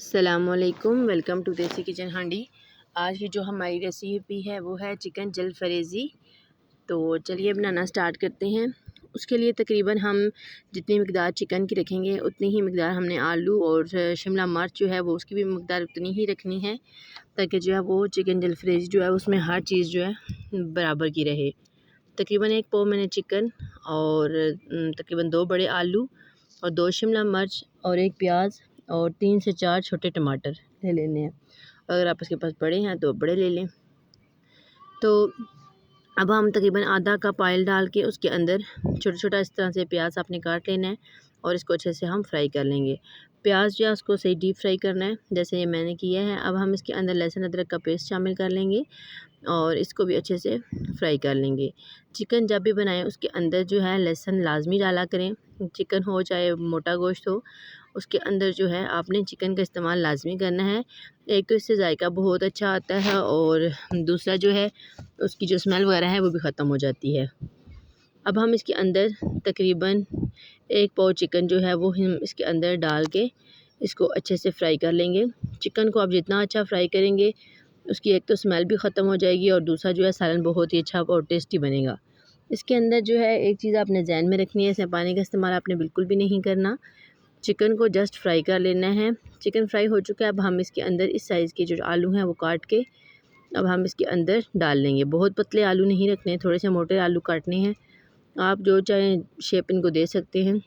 अस्सलामुअलैकुम, welcome to देसी kitchen हांडी। आज की जो हमारी रेसिपी है वो है चिकन जलफरेज़ी। तो चलिए बनाना स्टार्ट करते हैं। उसके लिए तकरीबन हम जितनी मकदार चिकन की रखेंगे उतनी ही मकदार हमने आलू और शिमला मिर्च जो है वो उसकी भी मकदार उतनी ही रखनी है, ताकि जो है वो चिकन जलफरेज़ी जो है उसमें हर चीज़ जो है बराबर की रहे। तकरीबन 1 पाव मैंने चिकन और तकरीबन 2 बड़े आलू और 2 शिमला मिर्च और 1 प्याज और 3 से 4 छोटे टमाटर ले लेने हैं। अगर आप उसके पास बड़े हैं तो बड़े ले लें। तो अब हम तकरीबन आधा कप ऑयल डाल के उसके अंदर छोटा छोटा इस तरह से प्याज आपने काट लेना है और इसको अच्छे से हम फ्राई कर लेंगे। प्याज जो है उसको सही डीप फ्राई करना है, जैसे ये मैंने किया है। अब हम इसके अंदर लहसुन अदरक का पेस्ट शामिल कर लेंगे और इसको भी अच्छे से फ्राई कर लेंगे। चिकन जब भी बनाएं उसके अंदर जो है लहसुन लाजमी डाला करें, चिकन हो चाहे मोटा गोश्त हो, उसके अंदर जो है आपने चिकन का इस्तेमाल लाजमी करना है। एक तो इससे जायका बहुत अच्छा आता है और दूसरा जो है उसकी जो स्मेल वगैरह है वो भी ख़त्म हो जाती है। अब हम इसके अंदर तकरीबन 1 पाव चिकन जो है वो हम इसके अंदर डाल के इसको अच्छे से फ्राई कर लेंगे। चिकन को आप जितना अच्छा फ्राई करेंगे उसकी एक तो स्मेल भी ख़त्म हो जाएगी और दूसरा जो है सालन बहुत ही अच्छा और टेस्टी बनेगा। इसके अंदर जो है एक चीज़ आपने ज़हन में रखनी है, इसमें पानी का इस्तेमाल आपने बिल्कुल भी नहीं करना। चिकन को जस्ट फ्राई कर लेना है। चिकन फ्राई हो चुका है। अब हम इसके अंदर इस साइज़ के जो आलू हैं वो काट के अब हम इसके अंदर डाल लेंगे। बहुत पतले आलू नहीं रखने, थोड़े से मोटे आलू काटने हैं। आप जो चाहें शेप इनको दे सकते हैं।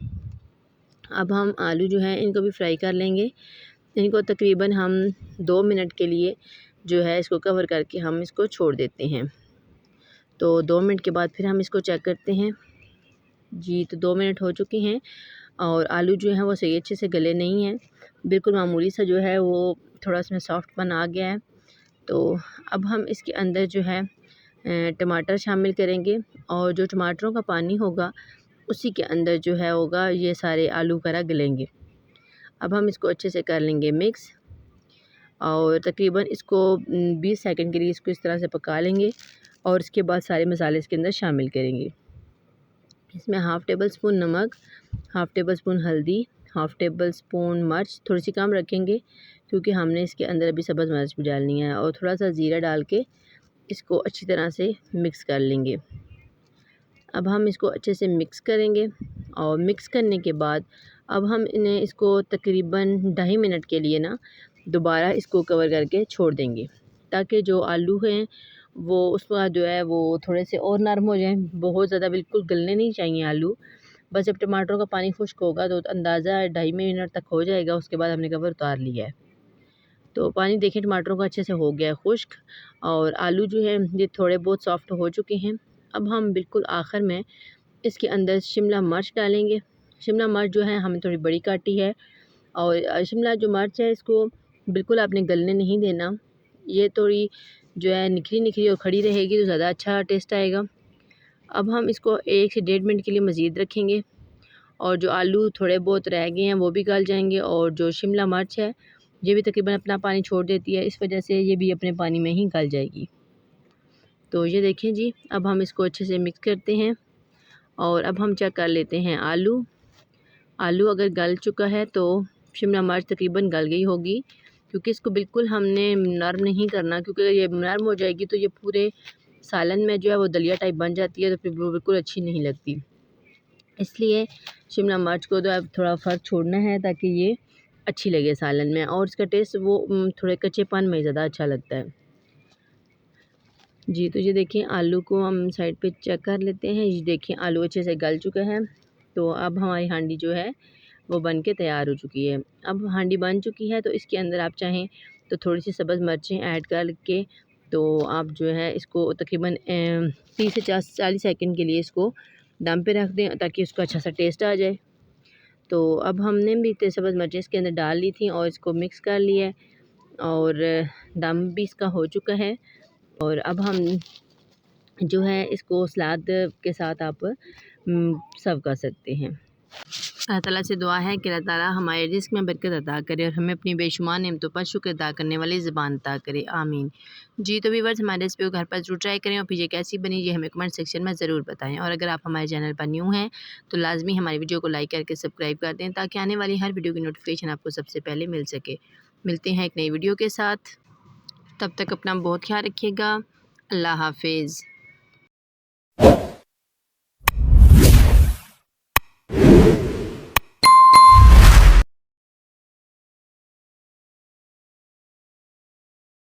अब हम आलू जो है इनको भी फ्राई कर लेंगे। इनको तकरीबन हम 2 मिनट के लिए जो है इसको कवर करके हम इसको छोड़ देते हैं। तो 2 मिनट के बाद फिर हम इसको चेक करते हैं। जी, तो 2 मिनट हो चुके हैं और आलू जो हैं वो सही अच्छे से गले नहीं हैं। बिल्कुल मामूली सा जो है वो थोड़ा इसमें सॉफ्टपन आ गया है। तो अब हम इसके अंदर जो है टमाटर शामिल करेंगे और जो टमाटरों का पानी होगा उसी के अंदर जो है होगा ये सारे आलू वगैरह गलेंगे। अब हम इसको अच्छे से कर लेंगे मिक्स और तकरीबन इसको 20 सेकंड के लिए इसको इस तरह से पका लेंगे और इसके बाद सारे मसाले इसके अंदर शामिल करेंगे। इसमें हाफ़ टेबल स्पून नमक, हाफ़ टेबल स्पून हल्दी, हाफ़ टेबल स्पून मिर्च, थोड़ी सी कम रखेंगे क्योंकि हमने इसके अंदर अभी सब्ज़ मिर्च भी डालनी है, और थोड़ा सा ज़ीरा डाल के इसको अच्छी तरह से मिक्स कर लेंगे। अब हम इसको अच्छे से मिक्स करेंगे और मिक्स करने के बाद अब हम इन्हें इसको तकरीबन 2.5 मिनट के लिए ना दोबारा इसको कवर करके छोड़ देंगे, ताकि जो आलू हैं वो उसके बाद जो है वो थोड़े से और नरम हो जाएं। बहुत ज़्यादा बिल्कुल गलने नहीं चाहिए आलू। बस जब टमाटरों का पानी खुश्क होगा तो अंदाज़ा 2.5 मिनट तक हो जाएगा। उसके बाद हमने कवर उतार लिया है। तो पानी देखें टमाटरों का अच्छे से हो गया है खुश्क और आलू जो है ये थोड़े बहुत सॉफ्ट हो चुके हैं। अब हम बिल्कुल आखिर में इसके अंदर शिमला मिर्च डालेंगे। शिमला मिर्च जो है हमने थोड़ी बड़ी काटी है और शिमला जो मिर्च है इसको बिल्कुल आपने गलने नहीं देना। ये थोड़ी जो है निखरी निखरी और खड़ी रहेगी तो ज़्यादा अच्छा टेस्ट आएगा। अब हम इसको 1 से 1.5 मिनट के लिए मज़ीद रखेंगे और जो आलू थोड़े बहुत रह गए हैं वो भी गल जाएंगे और जो शिमला मिर्च है ये भी तकरीबन अपना पानी छोड़ देती है, इस वजह से ये भी अपने पानी में ही गल जाएगी। तो ये देखें जी, अब हम इसको अच्छे से मिक्स करते हैं और अब हम चेक कर लेते हैं आलू। आलू अगर गल चुका है तो शिमला मिर्च तकरीबन गल गई होगी, क्योंकि इसको बिल्कुल हमने नरम नहीं करना, क्योंकि ये नरम हो जाएगी तो ये पूरे सालन में जो है वो दलिया टाइप बन जाती है, तो फिर वो बिल्कुल अच्छी नहीं लगती। इसलिए शिमला मिर्च को तो अब थोड़ा फ़र्क छोड़ना है ताकि ये अच्छी लगे सालन में, और इसका टेस्ट वो थोड़े कच्चेपन में ज़्यादा अच्छा लगता है। जी, तो ये देखिए आलू को हम साइड पे चेक कर लेते हैं। ये देखिए आलू अच्छे से गल चुका है। तो अब हमारी हांडी जो है वो बन के तैयार हो चुकी है। अब हांडी बन चुकी है तो इसके अंदर आप चाहें तो थोड़ी सी सब्ज़ मिर्चें ऐड करके तो आप जो है इसको तकरीबन 30 से 40 सेकंड के लिए इसको दम पे रख दें ताकि उसका अच्छा सा टेस्ट आ जाए। तो अब हमने भी सब्ज़ मिर्चें इसके अंदर डाल ली थी और इसको मिक्स कर लिया है और दम भी इसका हो चुका है। और अब हम जो है इसको सलाद के साथ आप सर्व कर सकते हैं। अल्लाह ताला से दुआ है कि अल्लाह ताला हमारे रिज़्क़ में बरकत अता करे और हमें अपनी बेशुमार नेमतों पर शुक्र अदा करने वाली ज़ुबान अता करे, आमीन। जी, तो व्यूअर्स हमारे रेसिपी को घर पर ज़रूर ट्राई करें और फिर ये कैसी बनी ये हमें कमेंट सेक्शन में ज़रूर बताएं। और अगर आप हमारे चैनल पर न्यू हैं तो लाजमी हमारी वीडियो को लाइक करके सब्सक्राइब कर दें ताकि आने वाली हर वीडियो की नोटिफिकेशन आपको सबसे पहले मिल सके। मिलते हैं एक नई वीडियो के साथ। तब तक अपना बहुत ख्याल रखिएगा। अल्लाह हाफिज़।